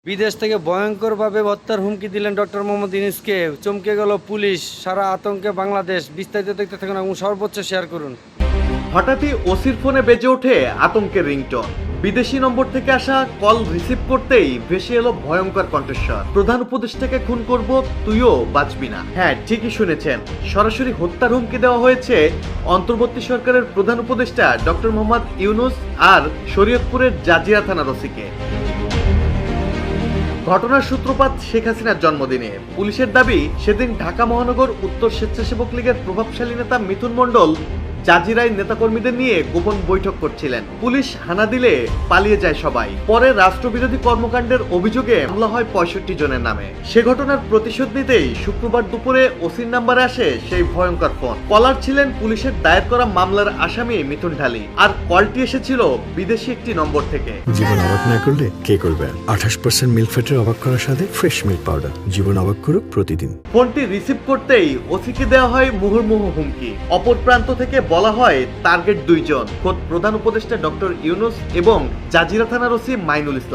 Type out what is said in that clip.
বিদেশ থেকে ভয়ঙ্করভাবে হত্যার হুমকি দিলেন ডক্টর মোহাম্মদ ইউনূসকে। চমকে গেল পুলিশ, সারা আতঙ্কে বাংলাদেশ। বিস্তারিত দেখতে থাকুন এবং সর্বোচ্চ শেয়ার করুন। হঠাৎই ওসির ফোনে বেজে ওঠে আতঙ্কের রিংটোন। বিদেশি নম্বর থেকে আসা কল রিসিভ করতেই ভেসে এলো ভয়ঙ্কর কণ্ঠস্বর। প্রধান উপদেষ্টাকে খুন করব, তুইও বাঁচবি না। হ্যাঁ, ঠিকই শুনেছেন, সরাসরি হত্যার হুমকি দেওয়া হয়েছে অন্তর্বর্তী সরকারের প্রধান উপদেষ্টা ডক্টর মোহাম্মদ ইউনূস আর শরীয়তপুরের জাজিরা থানার ওসিকে। ঘটনার সূত্রপাত শেখ হাসিনার জন্মদিনে। পুলিশের দাবি, সেদিন ঢাকা মহানগর উত্তর স্বেচ্ছাসেবক লীগের প্রভাবশালী নেতা মিথুন মণ্ডল জাজিরায় নেতাকর্মীদের নিয়ে গোপন বৈঠক করছিলেন। পুলিশ হানা দিলে পালিয়ে যায় সবাই। পরে রাষ্ট্রবিরোধী কর্মকাণ্ডের অভিযোগে হামলা হয় 65 জনের নামে। সে ঘটনার প্রতিশোধ নিতেই শুক্রবার দুপুরে ওসির নাম্বারে আসে সেই ভয়ঙ্কর ফোন। কলার ছিলেন পুলিশের দায়ের করা মামলার আসামি মিথুন ঢালি, আর কলটি এসেছিল বিদেশি একটি নম্বর থেকে। জীবন অবাক না করলে কে করবে? 28% মিল্ক ফ্যাটের অবাক করার সাথে ফ্রেশ মিল্ক পাউডার। জীবন অবাক করুক প্রতিদিন। ফোনটি রিসিভ করতেই ওসিকে দেওয়া হয় মুহুর্মুহু হুমকি। অপর প্রান্ত থেকে বলা হয় টার্গেট 2 জন, খোদ প্রধান উপদেষ্টা ডক্টর ইউনূস এবং জাজিরা থানার ওসি মাইনুল ইসলাম।